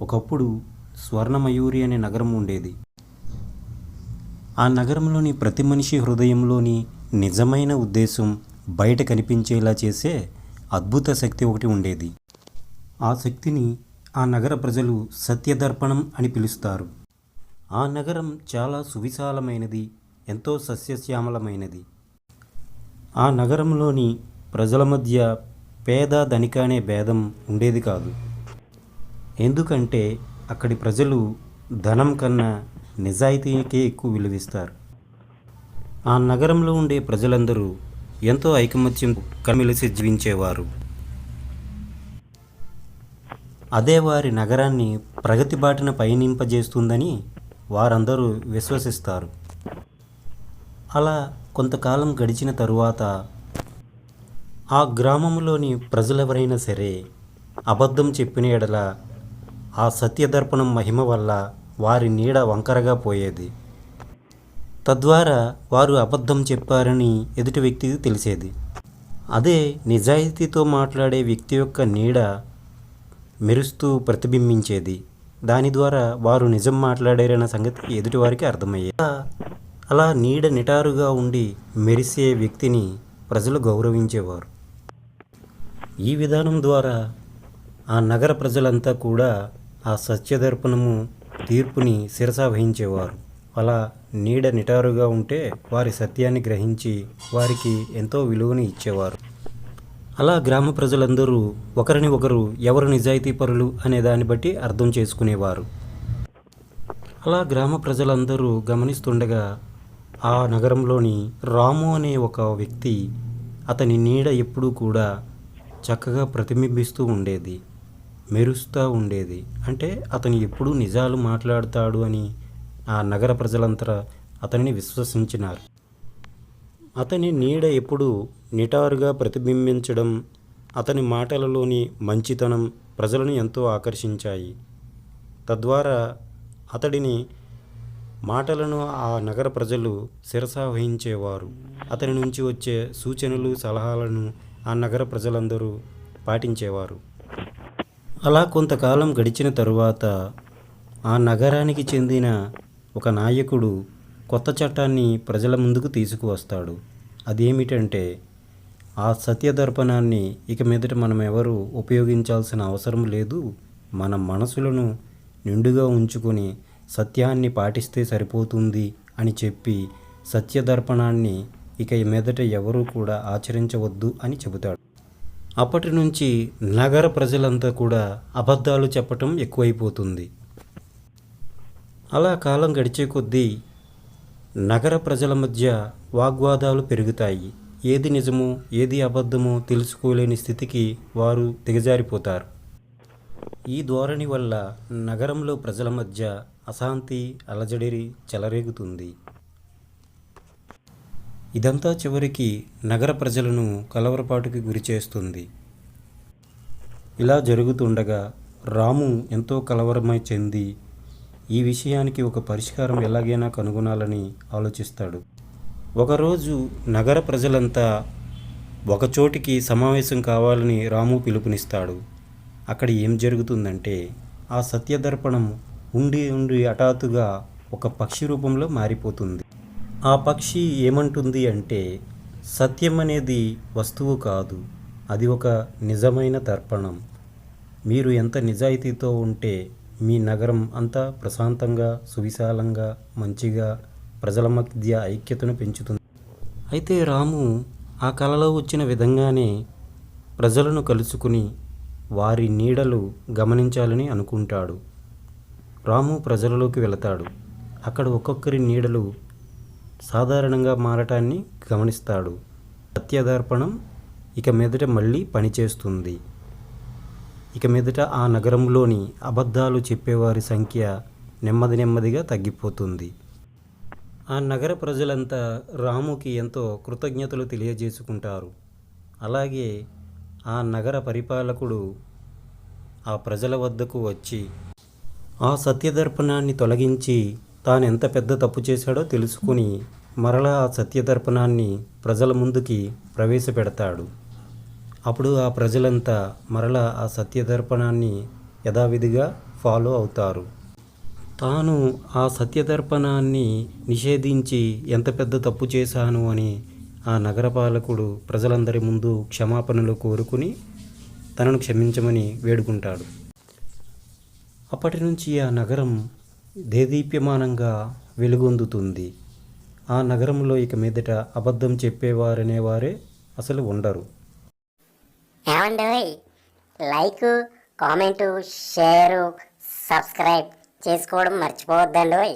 ఒకప్పుడు స్వర్ణమయూరి అనే నగరం ఉండేది. ఆ నగరంలోని ప్రతి మనిషి హృదయంలోని నిజమైన ఉద్దేశం బయట కనిపించేలా చేసే అద్భుత శక్తి ఒకటి ఉండేది. ఆ శక్తిని ఆ నగర ప్రజలు సత్యదర్పణం అని పిలుస్తారు. ఆ నగరం చాలా సువిశాలమైనది, ఎంతో సస్యశ్యామలమైనది. ఆ నగరంలోని ప్రజల మధ్య పేద ధనిక అనే భేదం ఉండేది కాదు. ఎందుకంటే అక్కడి ప్రజలు ధనం కన్నా నిజాయితీకే ఎక్కువ విలువిస్తారు. ఆ నగరంలో ఉండే ప్రజలందరూ ఎంతో ఐకమత్యం కలిసి జీవించేవారు. అదే వారి నగరాన్ని ప్రగతి బాటన పయనింపజేస్తుందని వారందరూ విశ్వసిస్తారు. అలా కొంతకాలం గడిచిన తరువాత ఆ గ్రామంలోని ప్రజలెవరైనా సరే అబద్ధం చెప్పిన ఎడల ఆ సత్యదర్పణం మహిమ వల్ల వారి నీడ వంకరగా పోయేది. తద్వారా వారు అబద్ధం చెప్పారని ఎదుటి వ్యక్తికి తెలిసేది. అదే నిజాయితీతో మాట్లాడే వ్యక్తి యొక్క నీడ మెరుస్తూ ప్రతిబింబించేది. దాని ద్వారా వారు నిజం మాట్లాడారన్న సంగతి ఎదుటివారికి అర్థమయ్యేది. అలా నీడ నిటారుగా ఉండి మెరిసే వ్యక్తిని ప్రజలు గౌరవించేవారు. ఈ విధానం ద్వారా ఆ నగర ప్రజలంతా కూడా ఆ సత్యదర్పణము తీర్పుని శిరసా వహించేవారు. అలా నీడ నిటారుగా ఉంటే వారి సత్యాన్ని గ్రహించి వారికి ఎంతో విలువని ఇచ్చేవారు. అలా గ్రామ ప్రజలందరూ ఒకరిని ఒకరు ఎవరు నిజాయితీపరులు అనే దాన్ని బట్టి అర్థం చేసుకునేవారు. అలా గ్రామ ప్రజలందరూ గమనిస్తుండగా ఆ నగరంలోని రాము అనే ఒక వ్యక్తి, అతని నీడ ఎప్పుడూ కూడా చక్కగా ప్రతిబింబిస్తూ ఉండేది, మెరుస్తూ ఉండేది. అంటే అతను ఎప్పుడూ నిజాలు మాట్లాడతాడు అని ఆ నగర ప్రజలంతా అతనిని విశ్వసించినారు. అతని నీడ ఎప్పుడూ నిటారుగా ప్రతిబింబించడం, అతని మాటలలోని మంచితనం ప్రజలను ఎంతో ఆకర్షించాయి. తద్వారా అతడిని మాటలను ఆ నగర ప్రజలు శిరసా వహించేవారు. అతని నుంచి వచ్చే సూచనలు సలహాలను ఆ నగర ప్రజలందరూ పాటించేవారు. అలా కొంతకాలం గడిచిన తరువాత ఆ నగరానికి చెందిన ఒక నాయకుడు కొత్త చట్టాన్ని ప్రజల ముందుకు తీసుకువస్తాడు. అదేమిటంటే ఆ సత్యదర్పణాన్ని ఇక మీదట మనం ఎవరు ఉపయోగించాల్సిన అవసరం లేదు, మన మనసులను నిండుగా ఉంచుకొని సత్యాన్ని పాటిస్తే సరిపోతుంది అని చెప్పి సత్యదర్పణాన్ని ఇక మీదట ఎవరూ కూడా ఆచరించవద్దు అని చెబుతాడు. అప్పటి నుంచి నగర ప్రజలంతా కూడా అబద్ధాలు చెప్పటం ఎక్కువైపోతుంది. అలా కాలం గడిచే కొద్దీ నగర ప్రజల మధ్య వాగ్వాదాలు పెరుగుతాయి. ఏది నిజమో ఏది అబద్ధమో తెలుసుకోలేని స్థితికి వారు దిగజారిపోతారు. ఈ ధోరణి వల్ల నగరంలో ప్రజల మధ్య అశాంతి అలజడి చెలరేగుతుంది. ఇదంతా చివరికి నగర ప్రజలను కలవరపాటుకి గురిచేస్తుంది. ఇలా జరుగుతుండగా రాము ఎంతో కలవరమై చెంది ఈ విషయానికి ఒక పరిష్కారం ఎలాగైనా కనుగొనాలని ఆలోచిస్తాడు. ఒకరోజు నగర ప్రజలంతా ఒకచోటికి సమావేశం కావాలని రాము పిలుపునిస్తాడు. అక్కడ ఏం జరుగుతుందంటే ఆ సత్యదర్పణం ఉండి ఉండి హఠాత్తుగా ఒక పక్షి రూపంలో మారిపోతుంది. ఆ పక్షి ఏమంటుంది అంటే, సత్యం అనేది వస్తువు కాదు, అది ఒక నిజమైన దర్పణం. మీరు ఎంత నిజాయితీతో ఉంటే మీ నగరం అంతా ప్రశాంతంగా సువిశాలంగా మంచిగా ప్రజల మధ్య ఐక్యతను పెంచుతుంది. అయితే రాము ఆ కలలో వచ్చిన విధంగానే ప్రజలను కలుసుకుని వారి నీడలు గమనించాలని అనుకుంటాడు. రాము ప్రజలలోకి వెళతాడు. అక్కడ ఒక్కొక్కరి నీడలు సాధారణంగా మారటాన్ని గమనిస్తాడు. సత్యదర్పణం ఇక మీదట మళ్ళీ పనిచేస్తుంది. ఇక మీదట ఆ నగరంలోని అబద్ధాలు చెప్పేవారి సంఖ్య నెమ్మది నెమ్మదిగా తగ్గిపోతుంది. ఆ నగర ప్రజలంతా రాముకి ఎంతో కృతజ్ఞతలు తెలియజేసుకుంటారు. అలాగే ఆ నగర పరిపాలకుడు ఆ ప్రజల వద్దకు వచ్చి ఆ సత్యదర్పణాన్ని తొలగించి తాను ఎంత పెద్ద తప్పు చేశాడో తెలుసుకుని మరలా ఆ సత్యదర్పణాన్ని ప్రజల ముందుకి ప్రవేశపెడతాడు. అప్పుడు ఆ ప్రజలంతా మరలా ఆ సత్యదర్పణాన్ని యథావిధిగా ఫాలో అవుతారు. తాను ఆ సత్యదర్పణాన్ని నిషేధించి ఎంత పెద్ద తప్పు చేశాను అని ఆ నగరపాలకుడు ప్రజలందరి ముందు క్షమాపణలు కోరుకుని తనను క్షమించమని వేడుకుంటాడు. అప్పటి నుంచి ఆ నగరం దేదీప్యమానంగా వెలుగొందుతుంది. ఆ నగరంలో ఇక మీదట అబద్ధం చెప్పేవారనేవారే అసలు ఉండరు. ఏమండోయ్, లైక్, కామెంటు, షేరు, సబ్స్క్రైబ్ చేసుకోవడం మర్చిపోవద్దండోయ్.